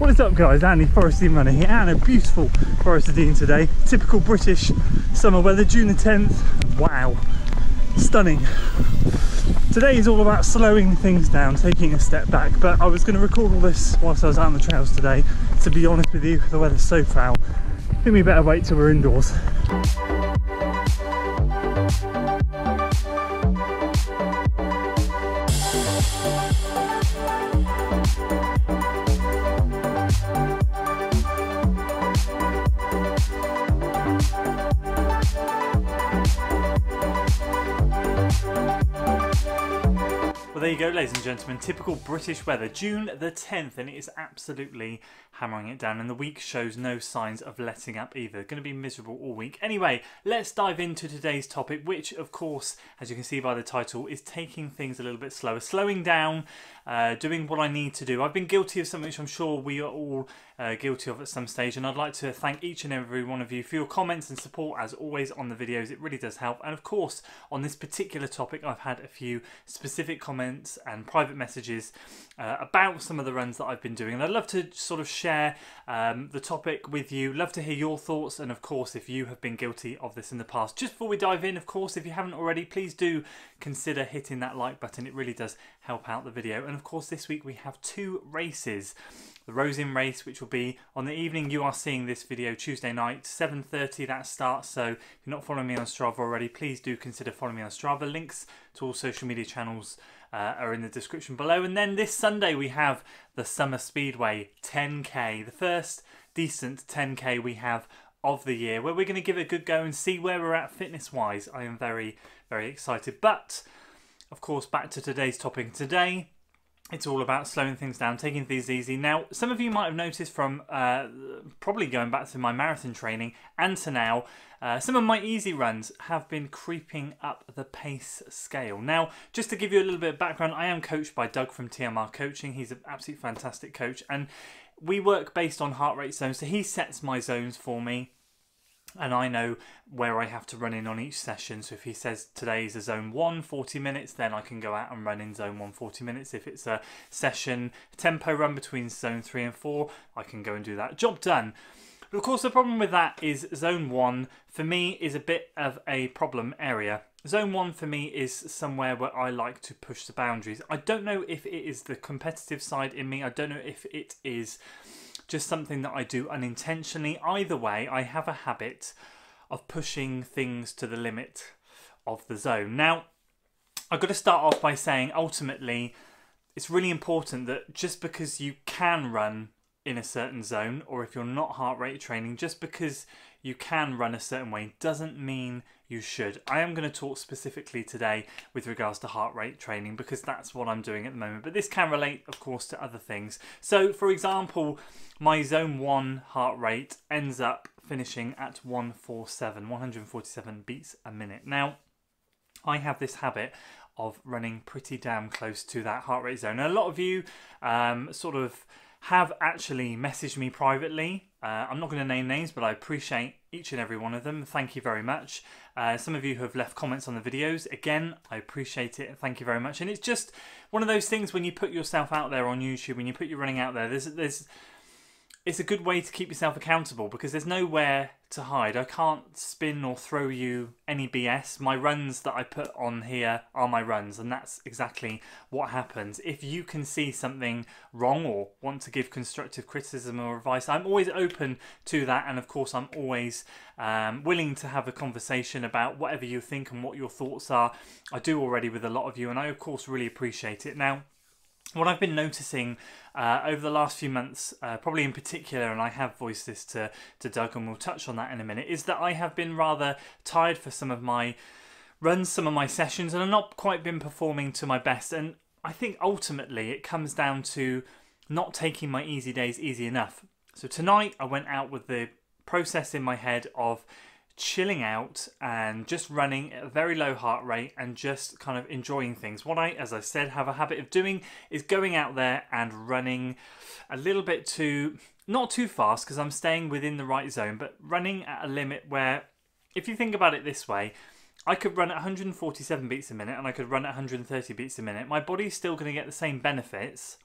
What is up guys, Andy Forest Dean Runner here and a beautiful Forest Dean today. Typical British summer weather, June the 10th. Wow, stunning. Today is all about slowing things down, taking a step back, but I was going to record all this whilst I was out on the trails today. To be honest with you, the weather's so foul. I think we better wait till we're indoors. Well, there you go, ladies and gentlemen, typical British weather, June the 10th, and it is absolutely hammering it down, and the week shows no signs of letting up either. Going to be miserable all week. Anyway, let's dive into today's topic, which, of course, as you can see by the title, is taking things a little bit slower, slowing down, doing what I need to do. I've been guilty of something which I'm sure we are all guilty of at some stage, and I'd like to thank each and every one of you for your comments and support, as always, on the videos. It really does help, and of course, on this particular topic, I've had a few specific comments and private messages about some of the runs that I've been doing, and I'd love to sort of share the topic with you. Love to hear your thoughts, and of course if you have been guilty of this in the past. Just before we dive in, of course, if you haven't already, please do consider hitting that like button. It really does help out the video. And of course this week we have two races. The Rosin race, which will be on the evening you are seeing this video, Tuesday night, 7:30 that starts. So if you're not following me on Strava already, please do consider following me on Strava. Links to all social media channels are in the description below. And then this Sunday we have the Summer Speedway 10K, the first decent 10K we have of the year, where we're going to give it a good go and see where we're at fitness wise. I am very, very excited. But of course, back to today's topic. Today it's all about slowing things down, taking things easy. Now, some of you might have noticed from probably going back to my marathon training and to now, some of my easy runs have been creeping up the pace scale. Now, just to give you a little bit of background, I am coached by Doug from TMR Coaching. He's an absolutely fantastic coach, and we work based on heart rate zones. So he sets my zones for me, and I know where I have to run in on each session. So if he says today is a zone 1, 40 minutes, then I can go out and run in zone 1, 40 minutes. If it's a session tempo run between zone 3 and 4, I can go and do that. Job done. But of course the problem with that is zone 1 for me is a bit of a problem area. Zone 1 for me is somewhere where I like to push the boundaries. I don't know if it is the competitive side in me. I don't know if it is just something that I do unintentionally. Either way, I have a habit of pushing things to the limit of the zone. Now, I've got to start off by saying, ultimately, it's really important that just because you can run in a certain zone, or if you're not heart rate training, just because you can run a certain way doesn't mean you should. I am going to talk specifically today with regards to heart rate training because that's what I'm doing at the moment, but this can relate of course to other things. So for example, my zone 1 heart rate ends up finishing at 147 beats a minute. Now I have this habit of running pretty damn close to that heart rate zone. Now, a lot of you sort of have actually messaged me privately. I'm not going to name names, but I appreciate each and every one of them. Thank you very much. Some of you have left comments on the videos. Again, I appreciate it. Thank you very much. And it's just one of those things when you put yourself out there on YouTube, when you put your running out there, it's a good way to keep yourself accountable because there's nowhere to hide. I can't spin or throw you any BS. My runs that I put on here are my runs, and that's exactly what happens. If you can see something wrong or want to give constructive criticism or advice, I'm always open to that, and of course I'm always willing to have a conversation about whatever you think and what your thoughts are. I do already with a lot of you, and I of course really appreciate it. Now, what I've been noticing over the last few months, probably in particular, and I have voiced this to Doug and we'll touch on that in a minute, is that I have been rather tired for some of my runs, some of my sessions, and I've not quite been performing to my best. And I think ultimately it comes down to not taking my easy days easy enough. So tonight I went out with the process in my head of chilling out and just running at a very low heart rate and just kind of enjoying things. What I, as I said, have a habit of doing is going out there and running a little bit too, not too fast because I'm staying within the right zone, but running at a limit where, if you think about it this way, I could run at 147 beats a minute and I could run at 130 beats a minute. My body's still going to get the same benefits,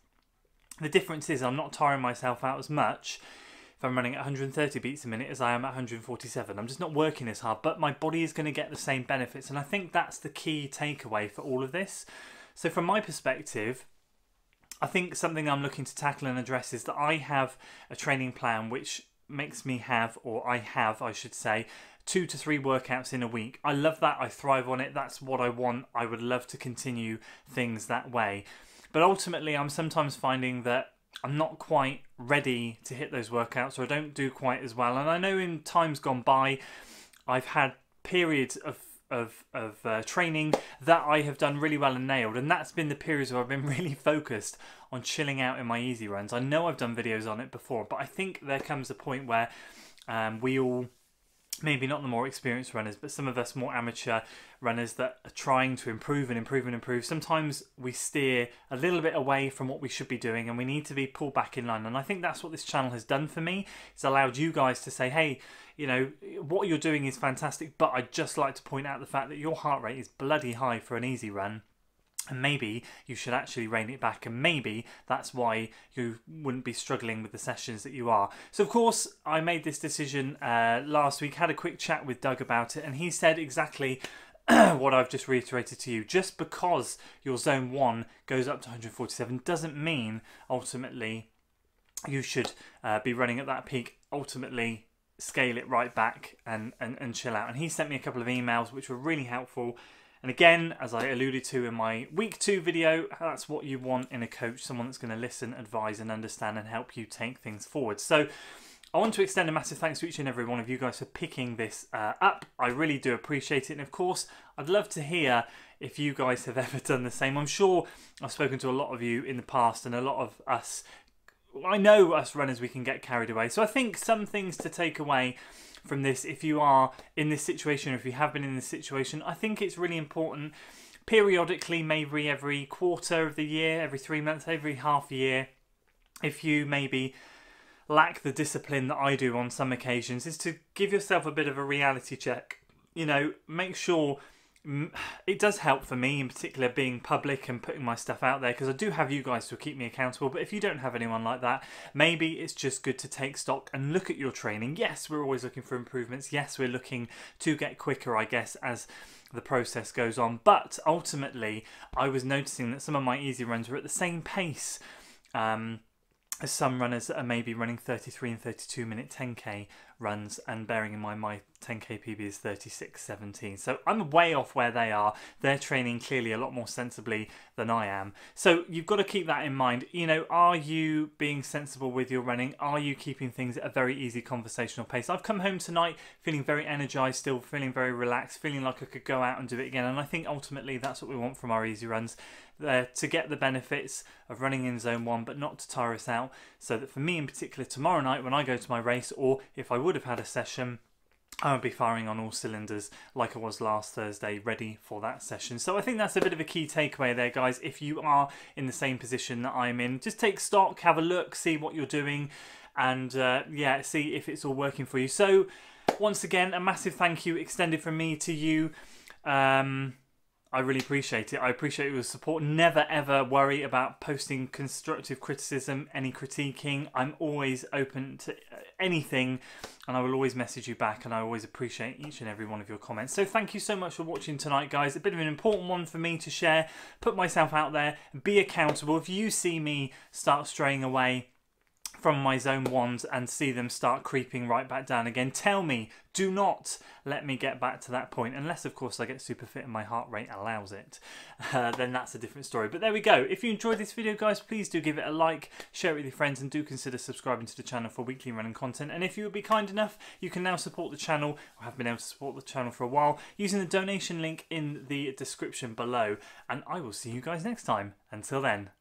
The difference is I'm not tiring myself out as much if I'm running at 130 beats a minute as I am at 147. I'm just not working as hard, but my body is going to get the same benefits. And I think that's the key takeaway for all of this. So from my perspective, I think something I'm looking to tackle and address is that I have a training plan which makes me have, or I should say, 2 to 3 workouts in a week. I love that. I thrive on it. That's what I want. I would love to continue things that way. But ultimately, I'm sometimes finding that I'm not quite ready to hit those workouts, or I don't do quite as well. And I know in times gone by, I've had periods of training that I have done really well and nailed, and that's been the periods where I've been really focused on chilling out in my easy runs. I know I've done videos on it before, but I think there comes a point where we all, maybe not the more experienced runners, but some of us more amateur runners that are trying to improve and improve and improve, sometimes we steer a little bit away from what we should be doing, and we need to be pulled back in line. And I think that's what this channel has done for me. It's allowed you guys to say, hey, you know, what you're doing is fantastic, but I'd just like to point out the fact that your heart rate is bloody high for an easy run. And maybe you should actually rein it back, and maybe that's why you wouldn't be struggling with the sessions that you are. So of course I made this decision last week, had a quick chat with Doug about it, and he said exactly what I've just reiterated to you. Just because your zone 1 goes up to 147 doesn't mean ultimately you should be running at that peak. Ultimately scale it right back and chill out. And he sent me a couple of emails which were really helpful. And again, as I alluded to in my week 2 video, that's what you want in a coach, someone that's going to listen, advise and understand and help you take things forward. So I want to extend a massive thanks to each and every one of you guys for picking this up. I really do appreciate it. And of course, I'd love to hear if you guys have ever done the same. I'm sure I've spoken to a lot of you in the past, and a lot of us, I know us runners, we can get carried away. So I think some things to take away from this, if you are in this situation, or if you have been in this situation, I think it's really important periodically, maybe every quarter of the year, every 3 months, every half year, if you maybe lack the discipline that I do on some occasions, is to give yourself a bit of a reality check. You know, make sure. It does help for me in particular being public and putting my stuff out there, because I do have you guys to keep me accountable. But if you don't have anyone like that, maybe it's just good to take stock and look at your training. Yes, we're always looking for improvements. Yes, we're looking to get quicker, I guess, as the process goes on. But ultimately, I was noticing that some of my easy runs were at the same pace as some runners that are maybe running 33 and 32 minute 10k runs, and bearing in mind my 10k PB is 36:17. So I'm way off where they are. They're training clearly a lot more sensibly than I am. So you've got to keep that in mind. You know, are you being sensible with your running? Are you keeping things at a very easy conversational pace? I've come home tonight feeling very energized, still feeling very relaxed, feeling like I could go out and do it again. And I think ultimately that's what we want from our easy runs, to get the benefits of running in zone 1, but not to tire us out. So that for me in particular, tomorrow night when I go to my race, or if I would have had a session, I would be firing on all cylinders like I was last Thursday, ready for that session. So I think that's a bit of a key takeaway there, guys. If you are in the same position that I'm in, just take stock, have a look, see what you're doing, and yeah, see if it's all working for you. So once again, a massive thank you extended from me to you. I really appreciate it. I appreciate your support. Never ever worry about posting constructive criticism, any critiquing. I'm always open to anything, and I will always message you back, and I always appreciate each and every one of your comments. So thank you so much for watching tonight, guys. A bit of an important one for me to share, put myself out there, be accountable. If you see me start straying away from my zone 1s and see them start creeping right back down again, tell me. Do not let me get back to that point, unless of course I get super fit and my heart rate allows it. Then that's a different story. But there we go. If you enjoyed this video, guys, please do give it a like, share it with your friends, and do consider subscribing to the channel for weekly running content. And if you would be kind enough, you can now support the channel, or have been able to support the channel for a while, using the donation link in the description below. And I will see you guys next time. Until then.